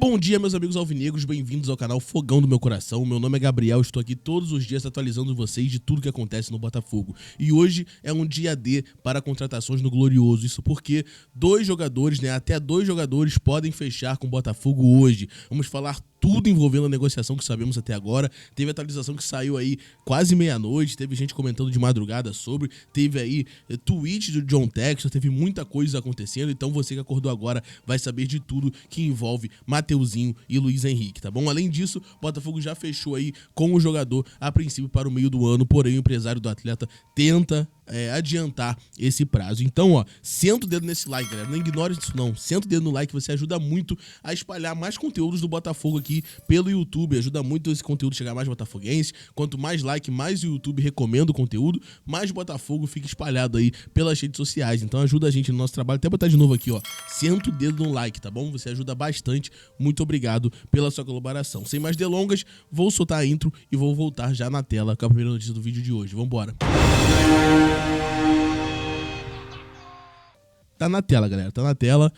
Bom dia, meus amigos alvinegros, bem-vindos ao canal Fogão do Meu Coração. Meu nome é Gabriel, estou aqui todos os dias atualizando vocês de tudo que acontece no Botafogo. E hoje é um dia D para contratações no Glorioso, isso porque até dois jogadores podem fechar com o Botafogo hoje. Vamos falar tudo envolvendo a negociação que sabemos até agora. Teve atualização que saiu aí quase meia-noite, teve gente comentando de madrugada sobre, teve aí tweet do John Textor, teve muita coisa acontecendo, então você que acordou agora vai saber de tudo que envolve Mateuzinho e Luiz Henrique, tá bom? Além disso, o Botafogo já fechou aí com o jogador a princípio para o meio do ano, porém o empresário do atleta tenta adiantar esse prazo. Então, ó, senta o dedo nesse like, galera. Não ignore isso não. Senta o dedo no like, você ajuda muito a espalhar mais conteúdos do Botafogo aqui pelo YouTube. Ajuda muito esse conteúdo chegar a mais botafoguenses. Quanto mais like, mais o YouTube recomenda o conteúdo, mais Botafogo fica espalhado aí pelas redes sociais. Então ajuda a gente no nosso trabalho. Até botar de novo aqui, ó. Senta o dedo no like, tá bom? Você ajuda bastante. Muito obrigado pela sua colaboração. Sem mais delongas, vou soltar a intro e vou voltar já na tela com a primeira notícia do vídeo de hoje. Vambora. Tá na tela, galera, tá na tela.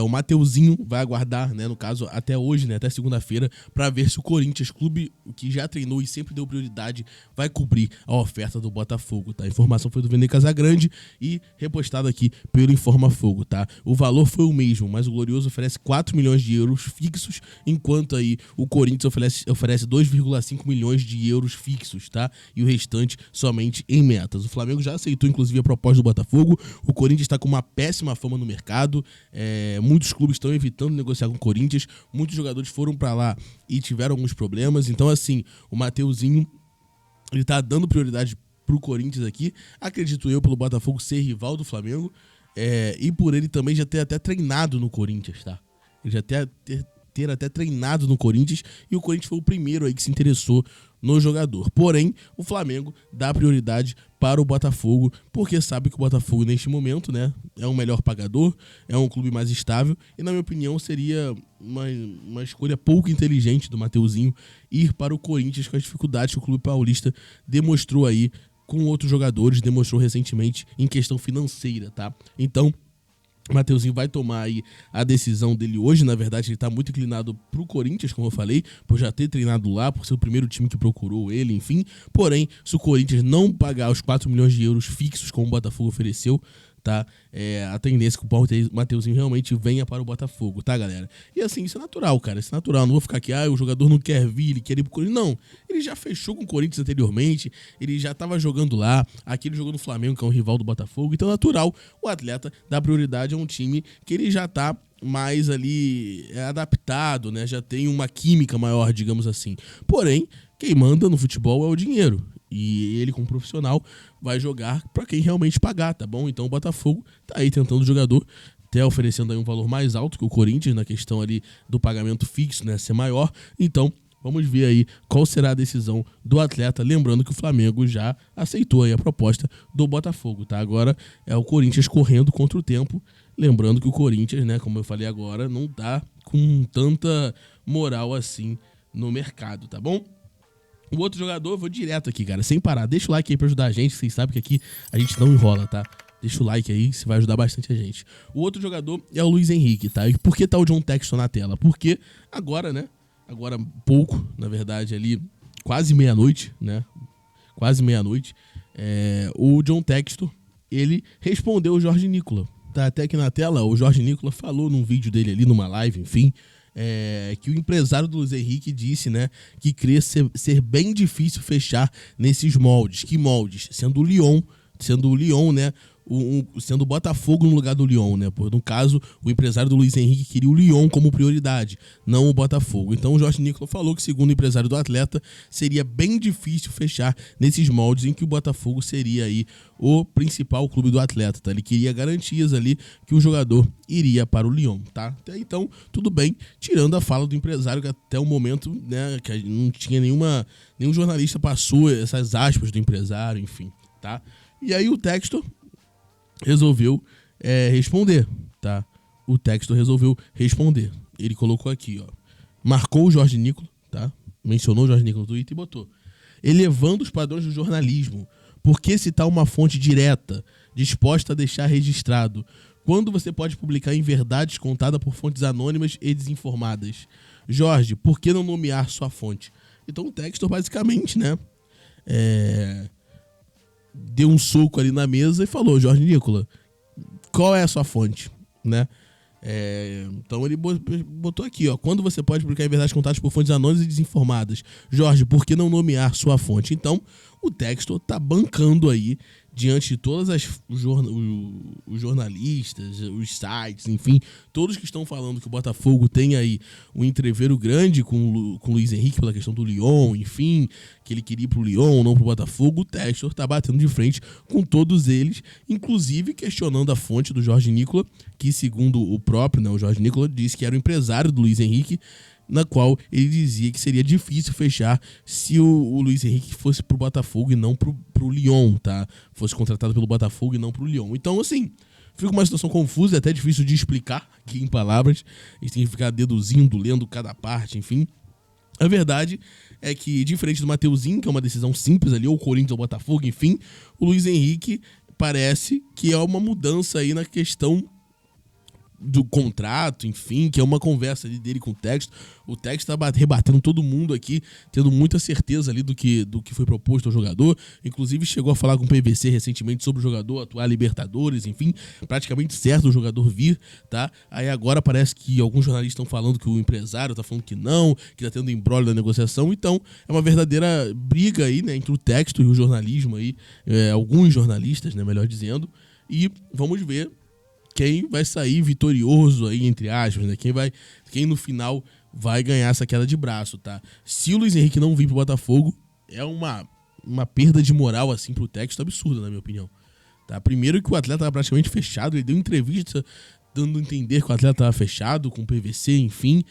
O Mateuzinho vai aguardar, né, no caso, até hoje, né, até segunda-feira, pra ver se o Corinthians, clube que já treinou e sempre deu prioridade, vai cobrir a oferta do Botafogo, tá? A informação foi do Vene Casagrande e repostada aqui pelo Informa Fogo, tá? O valor foi o mesmo, mas o Glorioso oferece 4 milhões de euros fixos, enquanto aí o Corinthians oferece 2,5 milhões de euros fixos, tá? E o restante somente em metas. O Flamengo já aceitou, inclusive, a proposta do Botafogo. O Corinthians está com uma péssima fama no mercado. Muitos clubes estão evitando negociar com o Corinthians, muitos jogadores foram pra lá e tiveram alguns problemas, então assim, o Mateuzinho, ele tá dando prioridade pro Corinthians aqui, acredito eu, pelo Botafogo ser rival do Flamengo, e por ele também já ter até treinado no Corinthians, tá? Ele já ter até treinado no Corinthians, e o Corinthians foi o primeiro aí que se interessou no jogador. Porém, o Flamengo dá prioridade para o Botafogo, porque sabe que o Botafogo neste momento, né, é um melhor pagador, é um clube mais estável, e na minha opinião seria uma escolha pouco inteligente do Mateuzinho ir para o Corinthians com as dificuldades que o clube paulista demonstrou aí com outros jogadores, demonstrou recentemente em questão financeira, tá? Então, o Mateuzinho vai tomar aí a decisão dele hoje. Na verdade, ele tá muito inclinado pro Corinthians, como eu falei, por já ter treinado lá, por ser o primeiro time que procurou ele, enfim. Porém, se o Corinthians não pagar os 4 milhões de euros fixos, como o Botafogo ofereceu, tá? A tendência é que o Mateuzinho realmente venha para o Botafogo, tá, galera? E assim, isso é natural, cara, isso é natural. Não vou ficar aqui, o jogador não quer vir, ele quer ir pro Corinthians. Não, ele já fechou com o Corinthians anteriormente, ele já tava jogando lá, aqui ele jogou no Flamengo, que é um rival do Botafogo. Então é natural o atleta dar prioridade a um time que ele já tá mais ali adaptado, né? Já tem uma química maior, digamos assim. Porém, quem manda no futebol é o dinheiro. E ele, como profissional, vai jogar para quem realmente pagar, tá bom? Então o Botafogo tá aí tentando o jogador, até oferecendo aí um valor mais alto que o Corinthians, na questão ali do pagamento fixo, né, ser maior. Então, vamos ver aí qual será a decisão do atleta. Lembrando que o Flamengo já aceitou aí a proposta do Botafogo, tá? Agora é o Corinthians correndo contra o tempo. Lembrando que o Corinthians, né, como eu falei agora, não tá com tanta moral assim no mercado, tá bom? O outro jogador, eu vou direto aqui, cara, sem parar. Deixa o like aí pra ajudar a gente, vocês sabem que aqui a gente não enrola, tá? Deixa o like aí, isso vai ajudar bastante a gente. O outro jogador é o Luiz Henrique, tá? E por que tá o John Textor na tela? Porque agora, né? Agora pouco, na verdade, ali, quase meia-noite, né? Quase meia-noite. O John Textor, ele respondeu o Jorge Nicola. Tá até aqui na tela, o Jorge Nicola falou num vídeo dele ali, numa live, enfim, que o empresário do Luiz Henrique disse, né, que crê ser bem difícil fechar nesses moldes. Que moldes? Sendo o Lyon, né, sendo o Botafogo no lugar do Lyon, né? No caso, o empresário do Luiz Henrique queria o Lyon como prioridade, não o Botafogo. Então o Jorge Nicola falou que, segundo o empresário do atleta, seria bem difícil fechar nesses moldes em que o Botafogo seria aí o principal clube do atleta, tá? Ele queria garantias ali que o jogador iria para o Lyon, tá? Até então, tudo bem, tirando a fala do empresário, que até o momento, né, que não tinha nenhum jornalista passou essas aspas do empresário, enfim, tá? E aí o Textor resolveu responder, tá? O Textor resolveu responder. Ele colocou aqui, ó. Marcou o Jorge Nicola, tá? Mencionou o Jorge Nicola no Twitter e botou: elevando os padrões do jornalismo. Por que citar uma fonte direta, disposta a deixar registrado? Quando você pode publicar em verdades contada por fontes anônimas e desinformadas? Jorge, por que não nomear sua fonte? Então o Textor basicamente, né, deu um soco ali na mesa e falou: Jorge Nicola, qual é a sua fonte, né? Então ele botou aqui, ó: quando você pode publicar em verdades contadas por fontes anônimas e desinformadas? Jorge, por que não nomear sua fonte? Então o Textor tá bancando aí, diante de todas os jornalistas, os sites, enfim, todos que estão falando que o Botafogo tem aí um entreveiro grande com o Luiz Henrique pela questão do Lyon, enfim, que ele queria ir pro Lyon, não pro Botafogo. O Textor tá batendo de frente com todos eles, inclusive questionando a fonte do Jorge Nicola, que segundo o próprio, né, o Jorge Nicola, disse que era o empresário do Luiz Henrique, na qual ele dizia que seria difícil fechar se o Luiz Henrique fosse pro Botafogo e não pro Lyon, tá? Fosse contratado pelo Botafogo e não pro Lyon. Então, assim, fica uma situação confusa, é até difícil de explicar aqui em palavras. A gente tem que ficar deduzindo, lendo cada parte, enfim. A verdade é que, diferente do Mateuzinho, que é uma decisão simples ali, ou o Corinthians ou o Botafogo, enfim, o Luiz Henrique parece que é uma mudança aí na questão do contrato, enfim, que é uma conversa ali dele com o Textor. O Textor tá rebatendo todo mundo aqui, tendo muita certeza ali do que foi proposto ao jogador. Inclusive chegou a falar com o PVC recentemente sobre o jogador atuar Libertadores, enfim, praticamente certo o jogador vir, tá? Aí agora parece que alguns jornalistas estão falando que o empresário tá falando que não, que tá tendo embrólio da negociação. Então é uma verdadeira briga aí, né, entre o Textor e o jornalismo aí, alguns jornalistas, né, melhor dizendo. E vamos ver quem vai sair vitorioso aí, entre aspas, né? Quem no final vai ganhar essa queda de braço, tá? Se o Luiz Henrique não vir pro Botafogo, é uma perda de moral, assim, pro Textor absurda, na minha opinião. Tá? Primeiro que o atleta estava praticamente fechado, ele deu entrevista dando a entender que o atleta estava fechado, com PVC, enfim.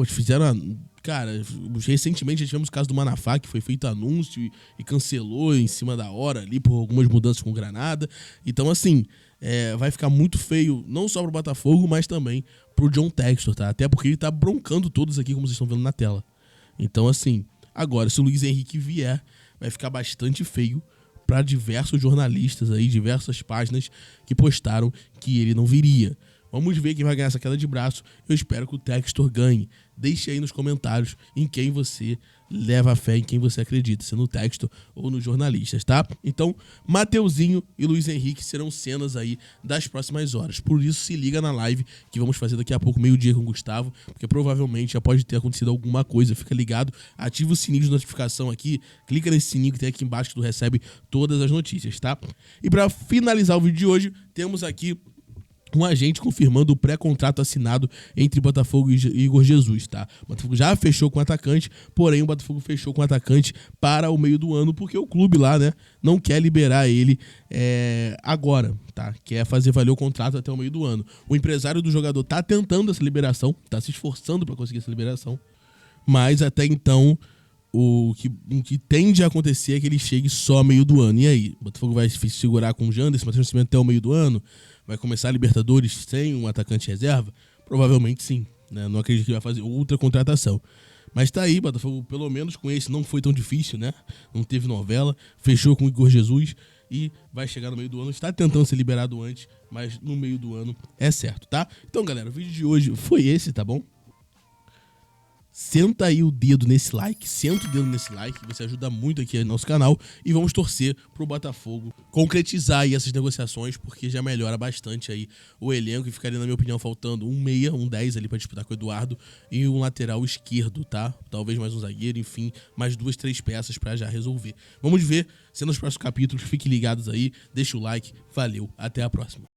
Fizeram... Cara, recentemente já tivemos o caso do Manafá, que foi feito anúncio e cancelou em cima da hora ali por algumas mudanças com o Granada. Então, assim, vai ficar muito feio, não só pro Botafogo, mas também pro John Textor, tá? Até porque ele tá broncando todos aqui, como vocês estão vendo na tela. Então, assim, agora, se o Luiz Henrique vier, vai ficar bastante feio para diversos jornalistas aí, diversas páginas que postaram que ele não viria. Vamos ver quem vai ganhar essa queda de braço. Eu espero que o Textor ganhe. Deixe aí nos comentários em quem você leva a fé, em quem você acredita, se no Textor ou nos jornalistas, tá? Então, Mateuzinho e Luiz Henrique serão cenas aí das próximas horas. Por isso, se liga na live que vamos fazer daqui a pouco, meio-dia, com o Gustavo, porque provavelmente já pode ter acontecido alguma coisa. Fica ligado, ativa o sininho de notificação aqui, clica nesse sininho que tem aqui embaixo que tu recebe todas as notícias, tá? E para finalizar o vídeo de hoje, temos aqui um agente confirmando o pré-contrato assinado entre Botafogo e Igor Jesus, tá? O Botafogo já fechou com o atacante, porém o Botafogo fechou com o atacante para o meio do ano, porque o clube lá, né, não quer liberar ele agora, tá? Quer fazer valer o contrato até o meio do ano. O empresário do jogador tá tentando essa liberação, tá se esforçando para conseguir essa liberação, mas até então o que tende a acontecer é que ele chegue só meio do ano. E aí? O Botafogo vai se segurar com o Janderson, Matheus Nascimento até o meio do ano? Vai começar a Libertadores sem um atacante reserva? Provavelmente sim, né? Não acredito que vai fazer outra contratação. Mas tá aí, Botafogo, pelo menos com esse não foi tão difícil, né? Não teve novela, fechou com o Igor Jesus e vai chegar no meio do ano. Está tentando ser liberado antes, mas no meio do ano é certo, tá? Então, galera, o vídeo de hoje foi esse, tá bom? Senta aí o dedo nesse like, senta o dedo nesse like, você ajuda muito aqui no nosso canal, e vamos torcer pro Botafogo concretizar aí essas negociações, porque já melhora bastante aí o elenco, e ficaria, na minha opinião, faltando um meia, um 10 ali pra disputar com o Eduardo, e um lateral esquerdo, tá? Talvez mais um zagueiro, enfim, mais 2, 3 peças pra já resolver. Vamos ver, sendo nos próximos capítulos, fiquem ligados aí, deixa o like, valeu, até a próxima.